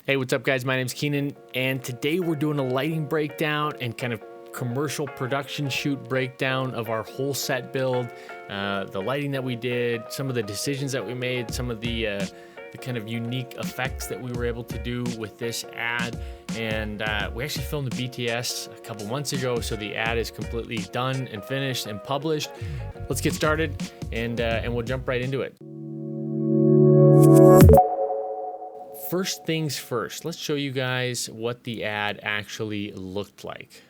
Hey, what's up guys? My name's Keenan, and today we're doing a lighting breakdown and kind of commercial production shoot breakdown of our whole set build, the lighting that we did, some of the decisions that we made, some of the kind of unique effects that we were able to do with this ad. And we actually filmed the BTS a couple months ago, so the ad is completely done and finished and published. Let's get started, and we'll jump right into it. First things first, let's show you guys what the ad actually looked like.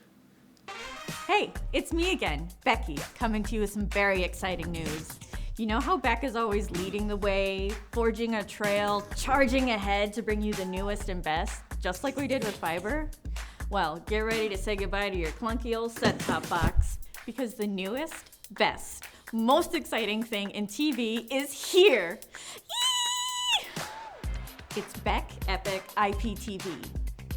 Hey, it's me again, Becky, coming to you with some very exciting news. You know how Beck is always leading the way, forging a trail, charging ahead to bring you the newest and best, just like we did with fiber? Well, get ready to say goodbye to your clunky old set-top box, because the newest, best, most exciting thing in TV is here. It's Beck Epic IPTV.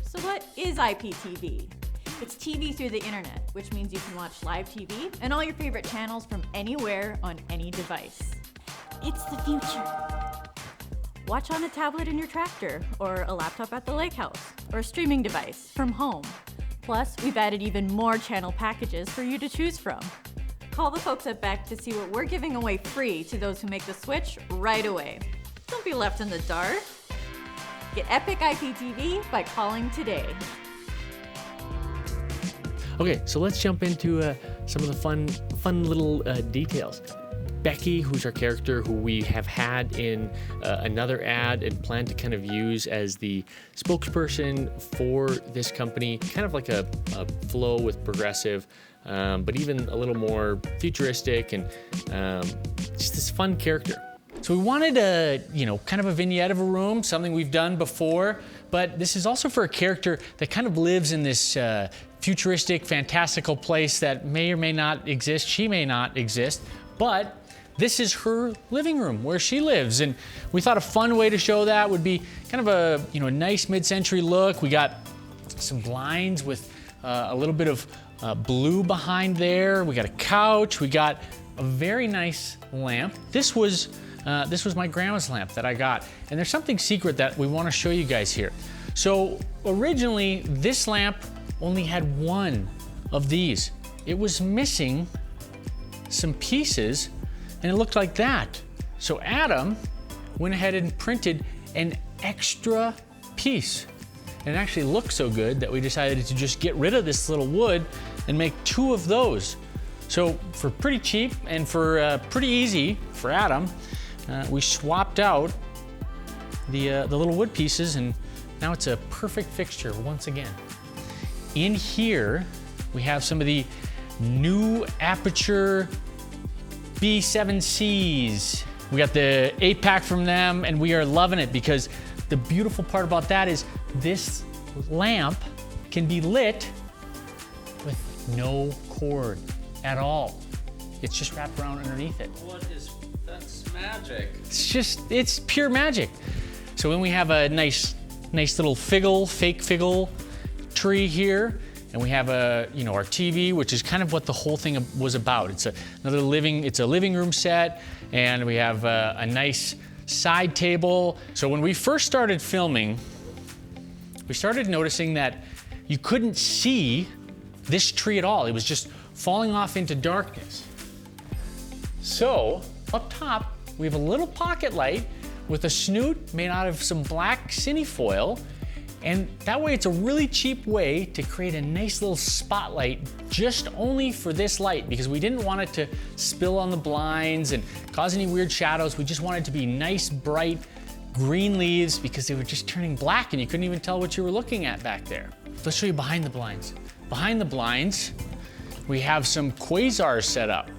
So what is IPTV? It's TV through the internet, which means you can watch live TV and all your favorite channels from anywhere on any device. It's the future. Watch on a tablet in your tractor, or a laptop at the lake house, or a streaming device from home. Plus, we've added even more channel packages for you to choose from. Call the folks at Beck to see what we're giving away free to those who make the switch right away. Don't be left in the dark. Get Epic IPTV by calling today. Okay, so let's jump into some of the fun little details. Becky, who's our character, who we have had in another ad and plan to kind of use as the spokesperson for this company, kind of like a flow with Progressive, but even a little more futuristic and just this fun character. So we wanted a, kind of a vignette of a room, something we've done before, but this is also for a character that kind of lives in this futuristic, fantastical place that may or may not exist. She may not exist, but this is her living room where she lives. And we thought a fun way to show that would be kind of a, a nice mid-century look. We got some blinds with a little bit of blue behind there. We got a couch. We got a very nice lamp. This was my grandma's lamp that I got. And there's something secret that we want to show you guys here. So originally, this lamp only had one of these. It was missing some pieces, and it looked like that. So Adam went ahead and printed an extra piece. And it actually looked so good that we decided to just get rid of this little wood and make two of those. So for pretty cheap and for pretty easy for Adam, we swapped out the little wood pieces, and now it's a perfect fixture once again. In here, we have some of the new Aperture B7Cs. We got the 8-pack from them, and we are loving it because the beautiful part about that is this lamp can be lit with no cord at all. It's just wrapped around underneath it. That's magic. It's pure magic. So when we have a nice little fake figgle tree here, and we have our TV, which is kind of what the whole thing was about. It's a living room set, and we have a nice side table. So when we first started filming, we started noticing that you couldn't see this tree at all. It was just falling off into darkness. So up top, we have a little pocket light with a snoot made out of some black cinefoil. And that way it's a really cheap way to create a nice little spotlight just only for this light, because we didn't want it to spill on the blinds and cause any weird shadows. We just wanted it to be nice, bright green leaves because they were just turning black and you couldn't even tell what you were looking at back there. Let's show you behind the blinds. Behind the blinds, we have some quasars set up.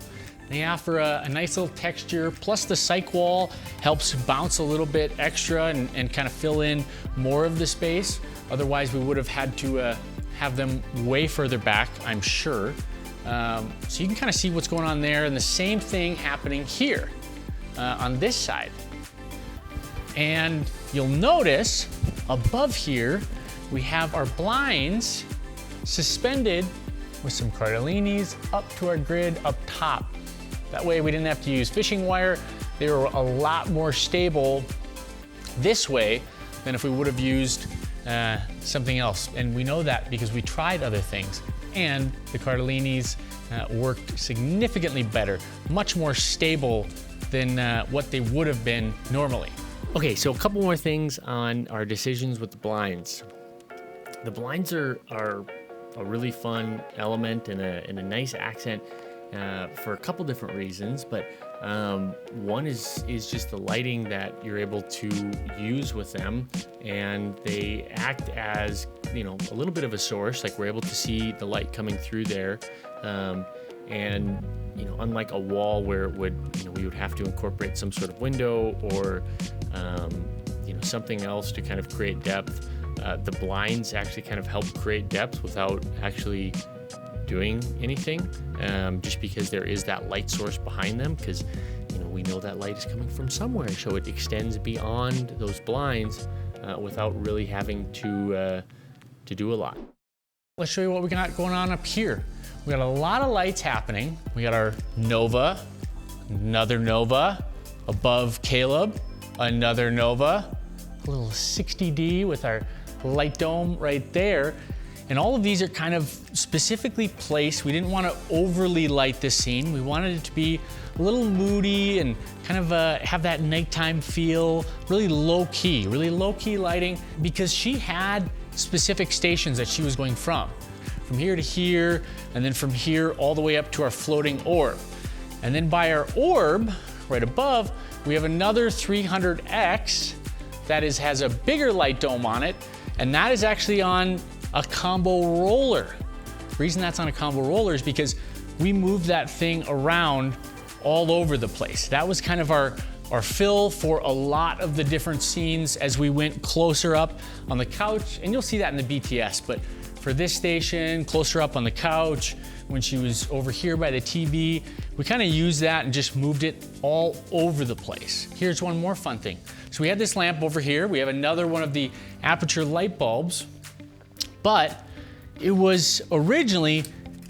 They offer a nice little texture, plus the cyc wall helps bounce a little bit extra and kind of fill in more of the space. Otherwise, we would have had to have them way further back, I'm sure. So you can kind of see what's going on there, and the same thing happening here on this side. And you'll notice above here, we have our blinds suspended with some cardellini's up to our grid up top. That way we didn't have to use fishing wire. They were a lot more stable this way than if we would have used something else. And we know that because we tried other things. And the Cardellini's worked significantly better, much more stable than what they would have been normally. Okay, so a couple more things on our decisions with the blinds. The blinds are a really fun element and a nice accent for a couple different reasons, but one is just the lighting that you're able to use with them, and they act as, you know, a little bit of a source. Like, we're able to see the light coming through there, and you know, unlike a wall where it would, you know, we would have to incorporate some sort of window or you know, something else to kind of create depth. The blinds actually kind of help create depth without actually doing anything, just because there is that light source behind them, because, you know, we know that light is coming from somewhere, so it extends beyond those blinds without really having to do a lot. Let's show you what we got going on up here. We got a lot of lights happening. We got our Nova, another Nova, above Caleb, another Nova, a little 60D with our light dome right there. And all of these are kind of specifically placed. We didn't want to overly light this scene. We wanted it to be a little moody and kind of have that nighttime feel, really low key lighting, because she had specific stations that she was going from here to here, and then from here all the way up to our floating orb. And then by our orb, right above, we have another 300X that has a bigger light dome on it, and that is actually on a combo roller. The reason that's on a combo roller is because we moved that thing around all over the place. That was kind of our fill for a lot of the different scenes as we went closer up on the couch, and you'll see that in the BTS, but for this station, closer up on the couch, when she was over here by the TV, we kind of used that and just moved it all over the place. Here's one more fun thing. So we had this lamp over here. We have another one of the aperture light bulbs, but it was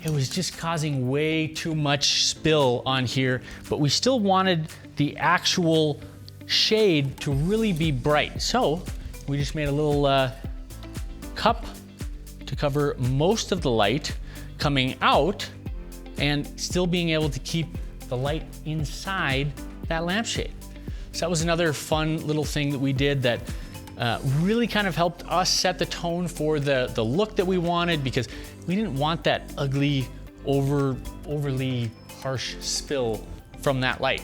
just causing way too much spill on here, but we still wanted the actual shade to really be bright. So we just made a little cup to cover most of the light coming out and still being able to keep the light inside that lampshade. So that was another fun little thing that we did that really kind of helped us set the tone for the look that we wanted, because we didn't want that ugly, overly harsh spill from that light.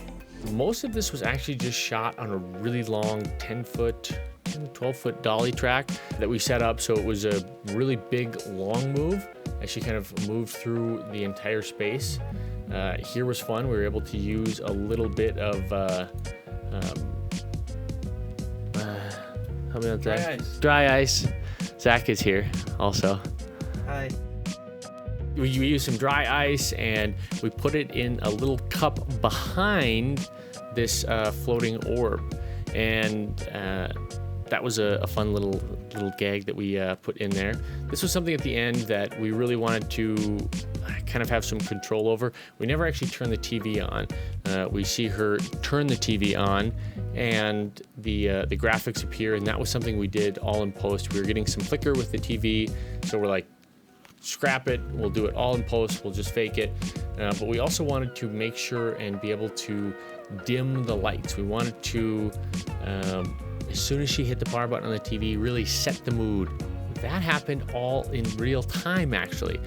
Most of this was actually just shot on a really long 12-foot dolly track that we set up, so it was a really big, long move as she kind of moved through the entire space. Here was fun. We were able to use a little bit of help me out, Zach. Dry ice. Zach is here also. Hi. We used some dry ice and we put it in a little cup behind this floating orb, and that was a fun little gag that we put in there. This was something at the end that we really wanted to kind of have some control over. We never actually turned the TV on. We see her turn the TV on, and the graphics appear, and that was something we did all in post. We were getting some flicker with the TV, so we're like, scrap it, we'll do it all in post, we'll just fake it. But we also wanted to make sure and be able to dim the lights. We wanted to, as soon as she hit the power button on the TV, really set the mood. That happened all in real time, actually.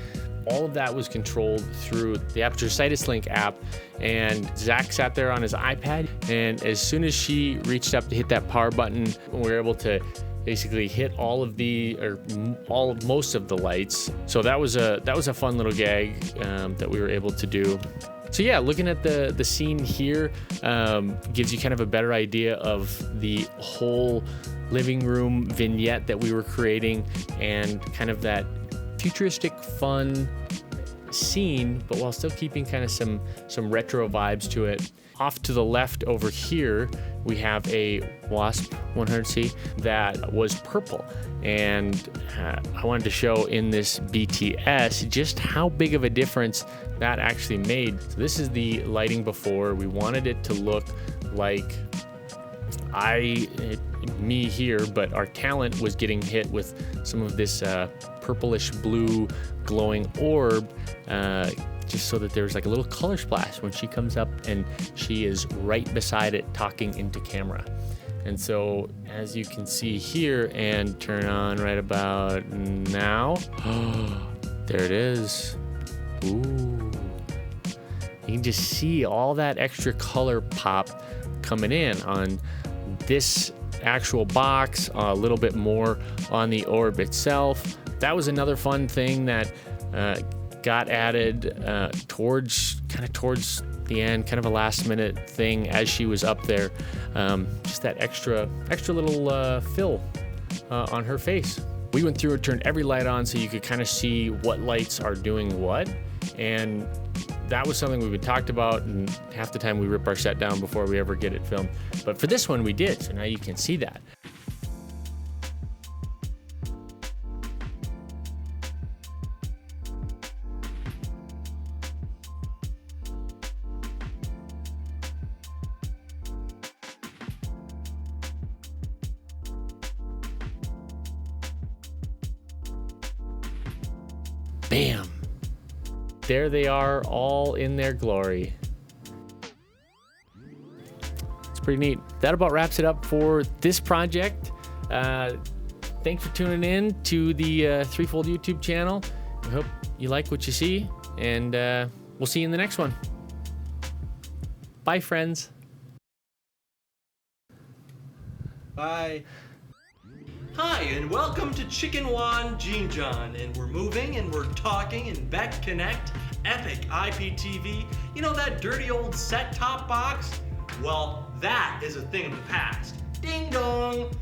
All of that was controlled through the Aperture Situs Link app, and Zach sat there on his iPad, and as soon as she reached up to hit that power button, we were able to basically hit most of the lights. So that was a fun little gag that we were able to do. So yeah, looking at the scene here gives you kind of a better idea of the whole living room vignette that we were creating, and kind of that futuristic, fun scene, but while still keeping kind of some retro vibes to it. Off to the left over here, we have a Wasp 100C that was purple, and I wanted to show in this BTS just how big of a difference that actually made. So this is the lighting before. We wanted it to look like me here, but our talent was getting hit with some of this purplish blue glowing orb, just so that there's like a little color splash when she comes up and she is right beside it talking into camera. And so as you can see here, and turn on right about now, there it is. Ooh. You can just see all that extra color pop coming in on this actual box, a little bit more on the orb itself. That was another fun thing that got added towards the end, kind of a last minute thing as she was up there. Just that extra little fill on her face. We went through and turned every light on so you could kind of see what lights are doing what. And that was something we've been talked about, and half the time we rip our set down before we ever get it filmed. But for this one we did, so now you can see that. Bam! There they are, all in their glory. It's pretty neat. That about wraps it up for this project. Thanks for tuning in to the Threefold YouTube channel. I hope you like what you see, and we'll see you in the next one. Bye, friends. Bye. Hi, and welcome to Chicken Wan Gene John, and we're moving and we're talking and Beck Connect, Epic IPTV. You know that dirty old set-top box? Well, that is a thing of the past. Ding dong!